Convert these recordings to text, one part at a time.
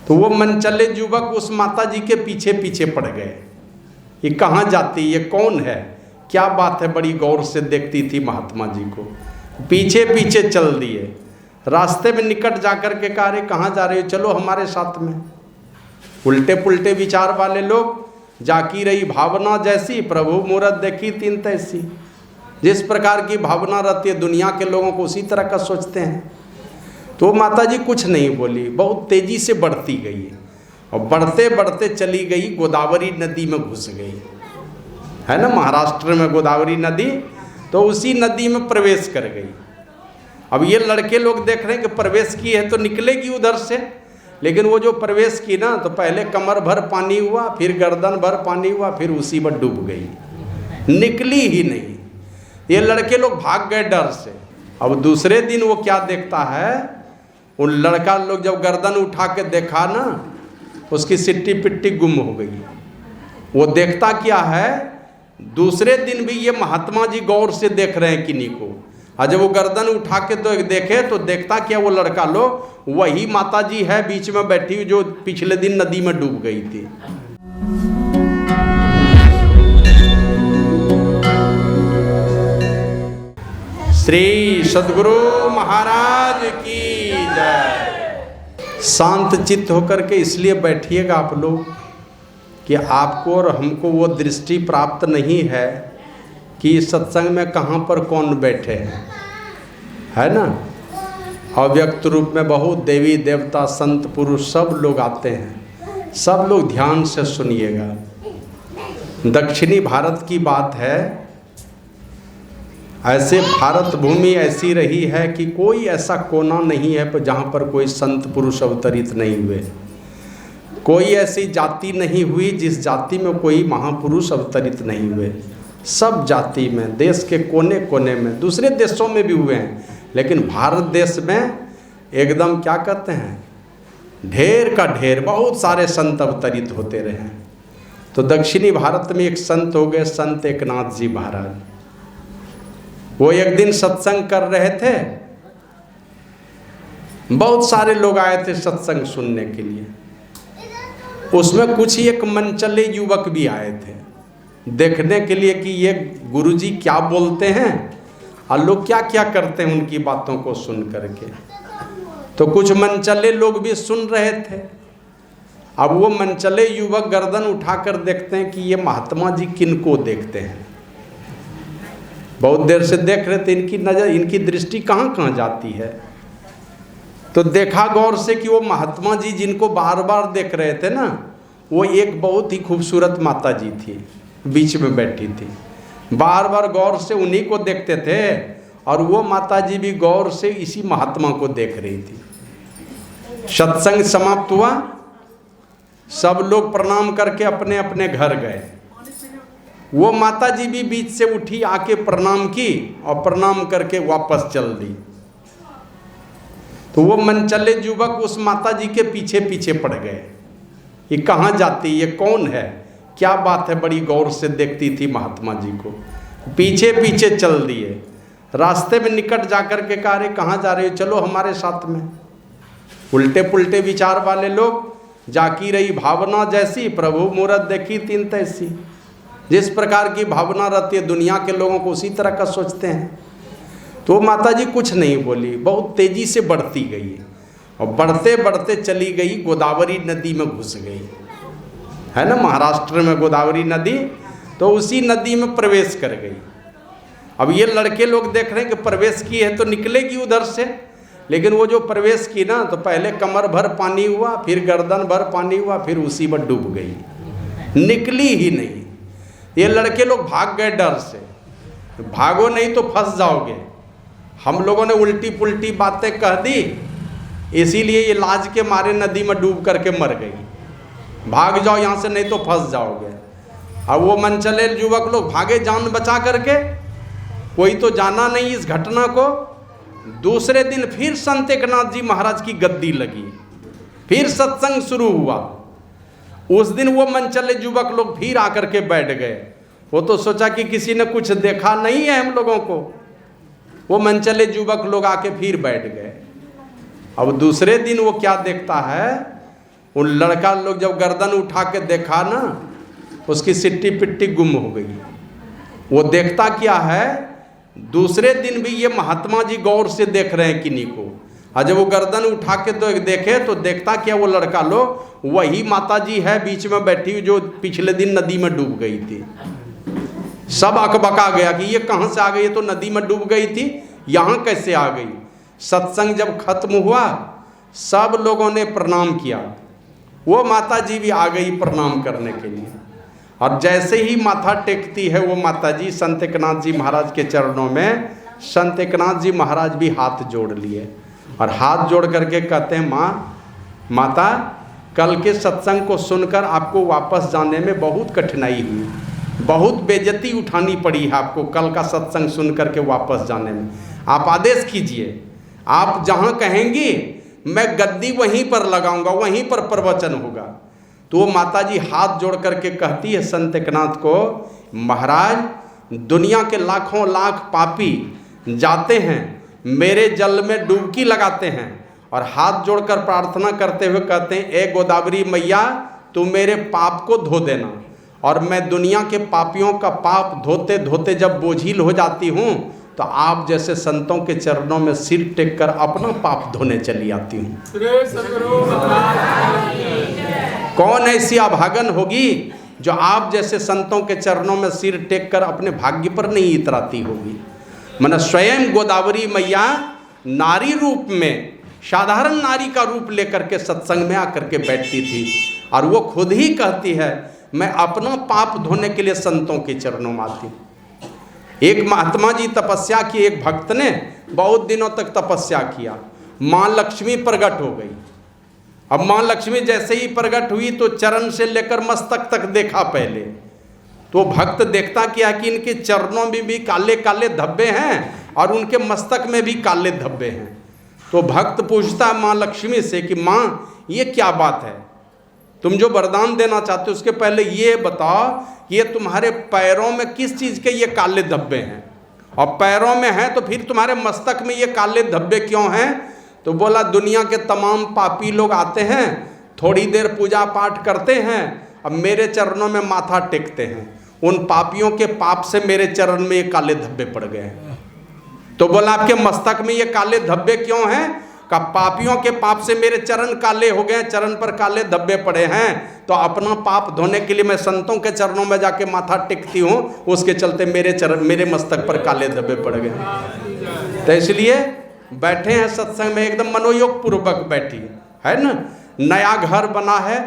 तो वो मनचले युवक उस माता जी के पीछे पीछे पड़ गए। ये कहाँ जाती, ये कौन है, क्या बात है, बड़ी गौर से देखती थी महात्मा जी को। पीछे पीछे चल दिए। रास्ते में निकट जाकर के कहा, रे कहाँ जा रहे हो, चलो हमारे साथ में। उल्टे पुल्टे विचार वाले लोग, जाकी रही भावना जैसी प्रभु मूरत देखी तीन तैसी। जिस प्रकार की भावना रहती है दुनिया के लोगों को उसी तरह का सोचते हैं। तो माता जी कुछ नहीं बोली, बहुत तेजी से बढ़ती गई और बढ़ते बढ़ते चली गई, गोदावरी नदी में घुस गई। है ना, महाराष्ट्र में गोदावरी नदी, तो उसी नदी में प्रवेश कर गई। अब ये लड़के लोग देख रहे हैं कि प्रवेश की है तो निकलेगी उधर से, लेकिन वो जो प्रवेश की ना, तो पहले कमर भर पानी हुआ, फिर गर्दन भर पानी हुआ, फिर उसी में डूब गई, निकली ही नहीं। ये लड़के लोग भाग गए डर से। अब दूसरे दिन वो क्या देखता है, उन लड़का लोग जब गर्दन उठा के देखा ना, उसकी सिट्टी पिट्टी गुम हो गई। वो देखता क्या है, दूसरे दिन भी ये महात्मा जी गौर से देख रहे हैं किन्हीं को। और जब वो गर्दन उठा के तो देखे तो देखता क्या, वो लड़का लोग वही माता जी है बीच में बैठी हुई जो पिछले दिन नदी में डूब गई थी। श्री सद्गुरु महाराज की जय। शांत चित्त होकर के इसलिए बैठिएगा आप लोग कि आपको और हमको वो दृष्टि प्राप्त नहीं है कि सत्संग में कहाँ पर कौन बैठे हैं, है ना। अव्यक्त रूप में बहुत देवी देवता संत पुरुष सब लोग आते हैं। सब लोग ध्यान से सुनिएगा। दक्षिणी भारत की बात है, ऐसे भारत भूमि ऐसी रही है कि कोई ऐसा कोना नहीं है पर जहाँ पर कोई संत पुरुष अवतरित नहीं हुए। कोई ऐसी जाति नहीं हुई जिस जाति में कोई महापुरुष अवतरित नहीं हुए। सब जाति में, देश के कोने कोने में, दूसरे देशों में भी हुए हैं, लेकिन भारत देश में एकदम क्या कहते हैं, ढेर का ढेर, बहुत सारे संत अवतरित होते रहे। तो दक्षिणी भारत में एक संत हो गए, संत एकनाथ जी महाराज। वो एक दिन सत्संग कर रहे थे, बहुत सारे लोग आए थे सत्संग सुनने के लिए। उसमें कुछ एक मनचले युवक भी आए थे देखने के लिए कि ये गुरुजी क्या बोलते हैं और लोग क्या क्या करते हैं उनकी बातों को सुन करके। तो कुछ मनचले लोग भी सुन रहे थे। अब वो मनचले युवक गर्दन उठाकर देखते हैं कि ये महात्मा जी किनको देखते हैं। बहुत देर से देख रहे थे, इनकी नज़र, इनकी दृष्टि कहाँ कहाँ जाती है। तो देखा गौर से कि वो महात्मा जी जिनको बार बार देख रहे थे ना, वो एक बहुत ही खूबसूरत माता जी थी, बीच में बैठी थी। बार बार गौर से उन्हीं को देखते थे और वो माता जी भी गौर से इसी महात्मा को देख रही थी। सत्संग समाप्त हुआ, सब लोग प्रणाम करके अपने अपने घर गए। वो माता जी भी बीच से उठी, आके प्रणाम की और प्रणाम करके वापस चल दी। तो वो मनचले युवक उस माता जी के पीछे पीछे पड़ गए। ये कहाँ जाती, ये कौन है, क्या बात है, बड़ी गौर से देखती थी महात्मा जी को। पीछे पीछे चल दिए। रास्ते में निकट जाकर के कहा, रे कहाँ जा रहे हो, चलो हमारे साथ में। उल्टे पुल्टे विचार वाले लोग, जाकी रही भावना जैसी प्रभु मूरत देखी तीन तैसी। जिस प्रकार की भावना रहती है दुनिया के लोगों को उसी तरह का सोचते हैं। तो माता जी कुछ नहीं बोली, बहुत तेजी से बढ़ती गई और बढ़ते बढ़ते चली गई, गोदावरी नदी में घुस गई। है ना, महाराष्ट्र में गोदावरी नदी, तो उसी नदी में प्रवेश कर गई। अब ये लड़के लोग देख रहे हैं कि प्रवेश की है तो निकलेगी उधर से, लेकिन वो जो प्रवेश की ना, तो पहले कमर भर पानी हुआ, फिर गर्दन भर पानी हुआ, फिर उसी में डूब गई, निकली ही नहीं। ये लड़के लोग भाग गए डर से। भागो नहीं तो फंस जाओगे। हम लोगों ने उल्टी पुल्टी बातें कह दी, इसीलिए ये लाज के मारे नदी में डूब करके मर गई। भाग जाओ यहाँ से, नहीं तो फंस जाओगे। अब वो मनचले युवक लोग भागे जान बचा करके, कोई तो जाना नहीं इस घटना को। दूसरे दिन फिर संत एकनाथ जी महाराज की गद्दी लगी, फिर सत्संग शुरू हुआ। उस दिन वो मनचले युवक लोग फिर आकर के बैठ गए। वो तो सोचा कि किसी ने कुछ देखा नहीं है हम लोगों को। वो मनचले युवक लोग आके फिर बैठ गए। अब दूसरे दिन वो क्या देखता है, उन लड़का लोग जब गर्दन उठा के देखा ना, उसकी सिट्टी पिट्टी गुम हो गई। वो देखता क्या है, दूसरे दिन भी ये महात्मा जी गौर से देख रहे हैं किन्हीं को, और जब वो गर्दन उठा के तो देखे तो देखता क्या, वो लड़का लोग वही माता जी है बीच में बैठी हुई जो पिछले दिन नदी में डूब गई थी। सब अकबका गया कि ये कहाँ से आ गई, ये तो नदी में डूब गई थी, यहाँ कैसे आ गई। सत्संग जब खत्म हुआ सब लोगों ने प्रणाम किया, वो माता जी भी आ गई प्रणाम करने के लिए। और जैसे ही माथा टेकती है वो माता जी संत एकनाथ जी महाराज के चरणों में, संत एकनाथ जी महाराज भी हाथ जोड़ लिए और हाथ जोड़ करके कहते हैं, माता कल के सत्संग को सुनकर आपको वापस जाने में बहुत कठिनाई हुई, बहुत बेइज्जती उठानी पड़ी है आपको कल का सत्संग सुन करके वापस जाने में। आप आदेश कीजिए, आप जहाँ कहेंगी मैं गद्दी वहीं पर लगाऊंगा, वहीं पर प्रवचन होगा। तो वो माता जी हाथ जोड़ करके कहती है संत एकनाथ को, महाराज दुनिया के लाखों लाख पापी जाते हैं मेरे जल में डुबकी लगाते हैं और हाथ जोड़कर प्रार्थना करते हुए कहते हैं, ए गोदावरी मैया तू मेरे पाप को धो देना। और मैं दुनिया के पापियों का पाप धोते धोते जब बोझिल हो जाती हूँ तो आप जैसे संतों के चरणों में सिर टेक कर अपना पाप धोने चली आती हूँ। कौन ऐसी अभागन होगी जो आप जैसे संतों के चरणों में सिर टेक कर अपने भाग्य पर नहीं इतराती होगी। माने स्वयं गोदावरी मैया नारी रूप में, साधारण नारी का रूप लेकर के सत्संग में आकर के बैठती थी और वो खुद ही कहती है, मैं अपना पाप धोने के लिए संतों के चरणों में आती। एक महात्मा जी तपस्या की, एक भक्त ने बहुत दिनों तक तपस्या किया, माँ लक्ष्मी प्रकट हो गई। अब माँ लक्ष्मी जैसे ही प्रकट हुई तो चरण से लेकर मस्तक तक देखा पहले, तो भक्त देखता क्या कि इनके चरणों में भी काले काले धब्बे हैं और उनके मस्तक में भी काले धब्बे हैं। तो भक्त पूछता माँ लक्ष्मी से कि माँ ये क्या बात है, तुम जो वरदान देना चाहते हो उसके पहले ये बताओ ये तुम्हारे पैरों में किस चीज़ के ये काले धब्बे हैं, और पैरों में हैं तो फिर तुम्हारे मस्तक में ये काले धब्बे क्यों हैं। तो बोला दुनिया के तमाम पापी लोग आते हैं, थोड़ी देर पूजा पाठ करते हैं, अब मेरे चरणों में माथा टेकते हैं, उन पापियों के पाप से मेरे चरण में ये काले धब्बे पड़ गए। तो बोला आपके मस्तक में ये काले धब्बे क्यों हैं, का पापियों के पाप से मेरे चरण काले हो गए, चरण पर काले धब्बे पड़े हैं, तो अपना पाप धोने के लिए मैं संतों के चरणों में जाके माथा टेकती हूँ, उसके चलते मेरे मस्तक पर काले धब्बे पड़ गए। तो इसलिए बैठे हैं सत्संग में एकदम मनोयोग पूर्वक बैठी है ना। नया घर बना है,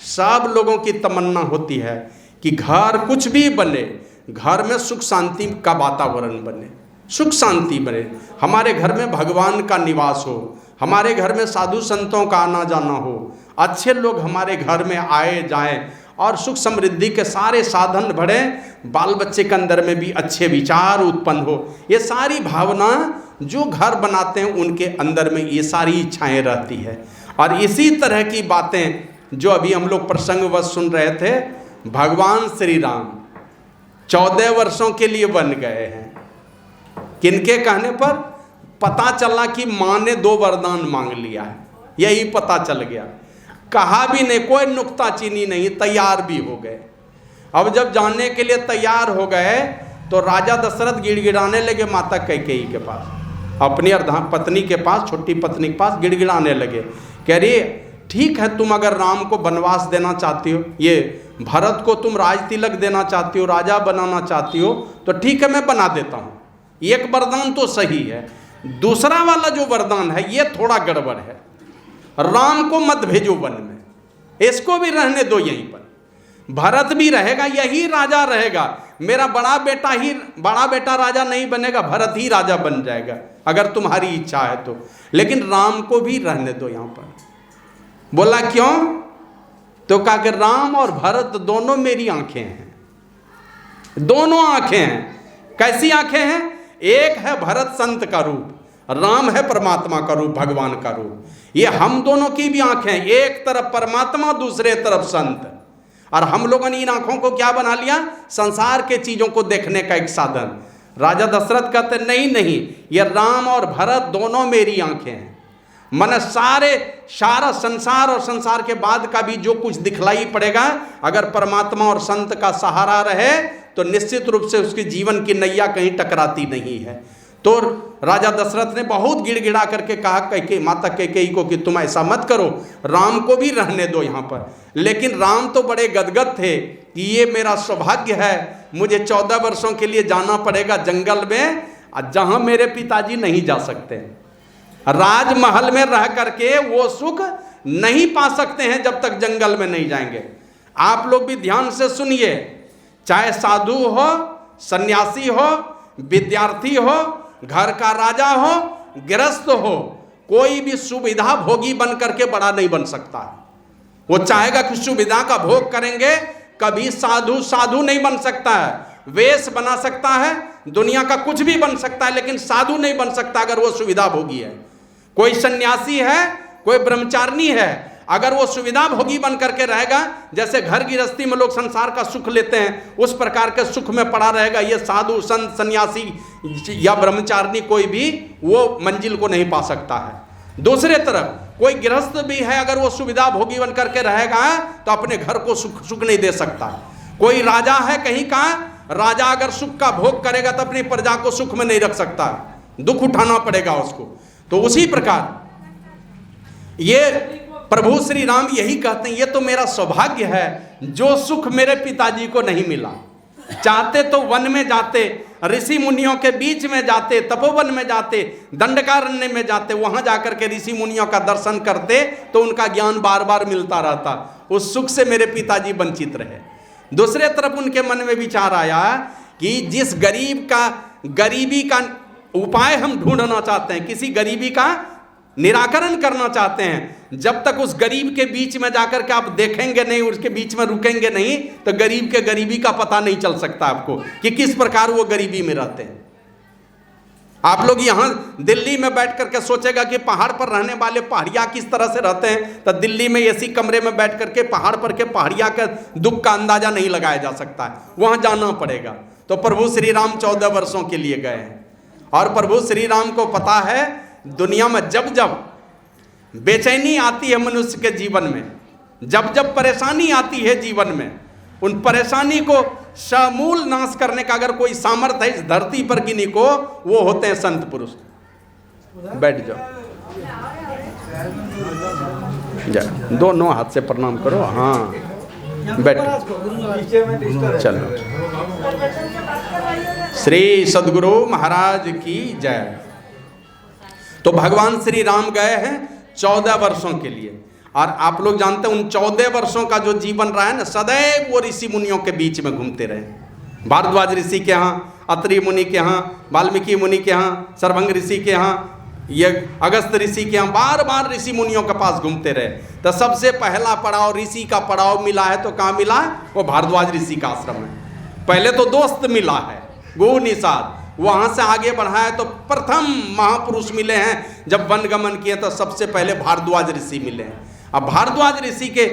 सब लोगों की तमन्ना होती है कि घर कुछ भी बने, घर में सुख शांति का वातावरण बने, सुख शांति बने, हमारे घर में भगवान का निवास हो, हमारे घर में साधु संतों का आना जाना हो, अच्छे लोग हमारे घर में आए जाएं और सुख समृद्धि के सारे साधन बढ़े, बाल बच्चे के अंदर में भी अच्छे विचार उत्पन्न हो। ये सारी भावना जो घर बनाते हैं उनके अंदर में ये सारी इच्छाएं रहती है। और इसी तरह की बातें जो अभी हम लोग प्रसंगवश सुन रहे थे, भगवान श्री राम 14 वर्षों के लिए बन गए हैं। किनके कहने पर पता चला कि माँ ने 2 वरदान मांग लिया है, यही पता चल गया, कहा भी नहीं, कोई नुक्ताचीनी नहीं, तैयार भी हो गए। अब जब जाने के लिए तैयार हो गए तो राजा दशरथ गिड़गिड़ाने लगे माता कैकेयी के पास, अपनी पत्नी के पास, छोटी पत्नी के पास गिड़गिड़ाने लगे, कह रही ठीक है तुम अगर राम को वनवास देना चाहती हो, ये भरत को तुम राज तिलक देना चाहती हो, राजा बनाना चाहती हो, तो ठीक है मैं बना देता हूँ, एक वरदान तो सही है, दूसरा वाला जो वरदान है ये थोड़ा गड़बड़ है, राम को मत भेजो वन में, इसको भी रहने दो यहीं पर, भरत भी रहेगा, यही राजा रहेगा, मेरा बड़ा बेटा राजा नहीं बनेगा, भरत ही राजा बन जाएगा अगर तुम्हारी इच्छा है तो, लेकिन राम को भी रहने दो यहाँ पर। बोला क्यों, तो कहा कि राम और भरत दोनों मेरी आंखें हैं, दोनों आंखें हैं। कैसी आंखें हैं, एक है भरत संत का रूप, राम है परमात्मा का रूप, भगवान का रूप, ये हम दोनों की भी आंखें हैं, एक तरफ परमात्मा दूसरे तरफ संत। और हम लोगों ने इन आंखों को क्या बना लिया, संसार के चीजों को देखने का एक साधन। राजा दशरथ कहते नहीं, ये राम और भरत दोनों मेरी आंखें हैं। मन सारा संसार और संसार के बाद का भी जो कुछ दिखलाई पड़ेगा, अगर परमात्मा और संत का सहारा रहे तो निश्चित रूप से उसके जीवन की नैया कहीं टकराती नहीं है। तो राजा दशरथ ने बहुत गिड़गिड़ा करके कहा कैकेयी, माता कैकेयी को कि तुम ऐसा मत करो, राम को भी रहने दो यहाँ पर। लेकिन राम तो बड़े गदगद थे कि ये मेरा सौभाग्य है, मुझे 14 वर्षों के लिए जाना पड़ेगा जंगल में, जहाँ मेरे पिताजी नहीं जा सकते। राजमहल में रह करके वो सुख नहीं पा सकते हैं जब तक जंगल में नहीं जाएंगे। आप लोग भी ध्यान से सुनिए, चाहे साधु हो, सन्यासी हो, विद्यार्थी हो, घर का राजा हो, गृहस्थ हो, कोई भी सुविधा भोगी बन करके बड़ा नहीं बन सकता। वो चाहेगा कि सुविधा का भोग करेंगे, कभी साधु नहीं बन सकता है। वेश बना सकता है, दुनिया का कुछ भी बन सकता है, लेकिन साधु नहीं बन सकता अगर वो सुविधा भोगी है। कोई सन्यासी है, कोई ब्रह्मचारिणी है, अगर वो सुविधा भोगी बन करके रहेगा, जैसे घर गृहस्थी में लोग संसार का सुख लेते हैं, उस प्रकार के सुख में पड़ा रहेगा, ये साधु संत सन्यासी या ब्रह्मचारिणी कोई भी वो मंजिल को नहीं पा सकता है। दूसरे तरफ कोई गृहस्थ भी है, अगर वो सुविधा भोगी बन करके रहेगा तो अपने घर को सुख नहीं दे सकता। कोई राजा है कहीं का, राजा अगर सुख का भोग करेगा तो अपनी प्रजा को सुख में नहीं रख सकता, दुख उठाना पड़ेगा उसको। तो उसी प्रकार ये प्रभु श्री राम यही कहते हैं, ये तो मेरा सौभाग्य है जो सुख मेरे पिताजी को नहीं मिला। चाहते तो वन में जाते, ऋषि मुनियों के बीच में जाते, तपोवन में जाते, दंडकारण्य में जाते, वहां जाकर के ऋषि मुनियों का दर्शन करते तो उनका ज्ञान बार बार मिलता रहता। उस सुख से मेरे पिताजी वंचित रहे। दूसरे तरफ उनके मन में विचार आया कि जिस गरीबी का उपाय हम ढूंढना चाहते हैं, किसी गरीबी का निराकरण करना चाहते हैं, जब तक उस गरीब के बीच में जाकर के आप देखेंगे नहीं, उसके बीच में रुकेंगे नहीं, तो गरीब के गरीबी का पता नहीं चल सकता आपको कि किस प्रकार वो गरीबी में रहते हैं। आप लोग यहाँ दिल्ली में बैठ करके सोचेगा कि पहाड़ पर रहने वाले पहाड़िया किस तरह से रहते हैं, तो दिल्ली में एसी कमरे में बैठ करके पहाड़ पर के पहाड़िया का दुख का अंदाजा नहीं लगाया जा सकता है, वहाँ जाना पड़ेगा। तो प्रभु श्री राम 14 वर्षों के लिए गए हैं, और प्रभु श्री राम को पता है दुनिया में जब जब बेचैनी आती है मनुष्य के जीवन में, जब जब परेशानी आती है जीवन में, उन परेशानी को समूल नाश करने का अगर कोई सामर्थ्य है इस धरती पर किन्हीं को, वो होते हैं संत पुरुष। बैठ जाओ, दोनों हाथ से प्रणाम करो। हाँ बैठो, चलो। श्री सद्गुरु महाराज की जय। तो भगवान श्री राम गए हैं 14 वर्षों के लिए, और आप लोग जानते हैं उन 14 वर्षों का जो जीवन रहा है ना, सदैव वो ऋषि मुनियों के बीच में घूमते रहे। भारद्वाज ऋषि के यहाँ, अत्रि मुनि के यहाँ, वाल्मीकि मुनि के यहाँ, सर्वंग ऋषि के यहाँ, ये अगस्त ऋषि के यहाँ, बार बार ऋषि मुनियों के पास घूमते रहे। तो सबसे पहला पड़ाव ऋषि का पड़ाव मिला है, तो कहाँ मिला? वो भारद्वाज ऋषि का आश्रम है। पहले तो दोस्त मिला है, गो निषाद, वहाँ से आगे बढ़ा है तो प्रथम महापुरुष मिले हैं। जब वनगमन किए तो सबसे पहले भारद्वाज ऋषि मिले हैं। अब भारद्वाज ऋषि के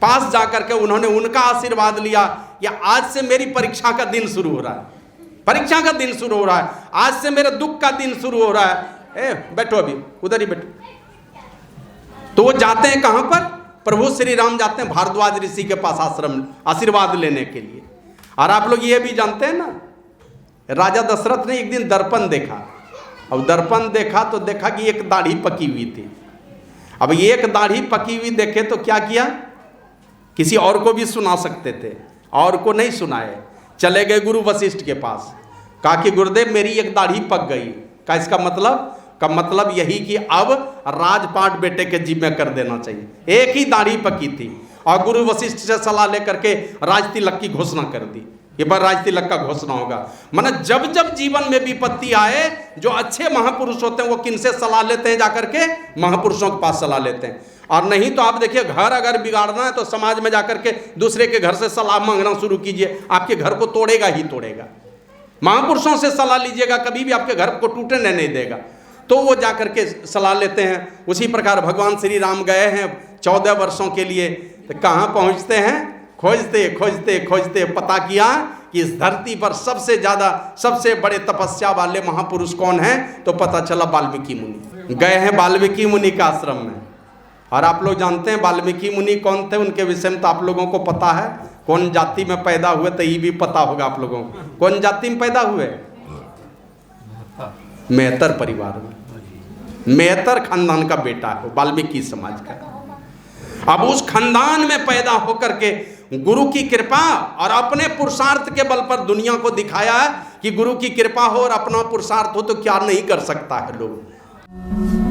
पास जाकर के उन्होंने उनका आशीर्वाद लिया, या आज से मेरी परीक्षा का दिन शुरू हो रहा है, परीक्षा का दिन शुरू हो रहा है, आज से मेरे दुख का दिन शुरू हो रहा है। बैठो, अभी उधर ही बैठो। तो वो जाते हैं कहाँ पर? प्रभु श्री राम जाते हैं भारद्वाज ऋषि के पास आश्रम आशीर्वाद लेने के लिए। और आप लोग ये भी जानते हैं ना, राजा दशरथ ने एक दिन दर्पण देखा। अब दर्पण देखा तो देखा कि एक दाढ़ी पकी हुई थी। अब एक दाढ़ी पकी हुई देखे तो क्या किया, किसी और को भी सुना सकते थे, और को नहीं सुनाए, चले गए गुरु वशिष्ठ के पास। कहा कि गुरुदेव मेरी एक दाढ़ी पक गई। का इसका मतलब यही कि अब राजपाट बेटे के जिम्मे कर देना चाहिए। एक ही दाढ़ी पकी थी, और गुरु वशिष्ठ से सलाह लेकर के राज तिलक की घोषणा कर दी। ये बार राज तिलक का घोषणा होगा। माना जब जब जीवन में विपत्ति आए, जो अच्छे महापुरुष होते हैं वो किनसे सलाह लेते हैं? जाकर के महापुरुषों के पास सलाह लेते हैं। और नहीं तो आप देखिए, घर अगर बिगाड़ना है तो समाज में जाकर के दूसरे के घर से सलाह मांगना शुरू कीजिए, आपके घर को तोड़ेगा ही तोड़ेगा। महापुरुषों से सलाह लीजिएगा, कभी भी आपके घर को टूटने नहीं देगा। तो वो जाकर के सलाह लेते हैं। उसी प्रकार भगवान श्री राम गए हैं 14 वर्षों के लिए। तो कहाँ पहुँचते हैं? खोजते खोजते खोजते पता किया कि इस धरती पर सबसे ज़्यादा सबसे बड़े तपस्या वाले महापुरुष कौन हैं, तो पता चला वाल्मीकि मुनि। गए हैं वाल्मीकि मुनि का आश्रम में, और आप लोग जानते हैं वाल्मीकि मुनि कौन थे, उनके विषय में तो आप लोगों को पता है। कौन जाति में पैदा हुए, तो ये भी पता होगा आप लोगों को। कौन जाति में पैदा हुए? मेहतर परिवार में, मेहतर खानदान का बेटा है, वाल्मीकि समाज का। अब उस खानदान में पैदा होकर के गुरु की कृपा और अपने पुरुषार्थ के बल पर दुनिया को दिखाया है कि गुरु की कृपा हो और अपना पुरुषार्थ हो तो क्या नहीं कर सकता है लोग।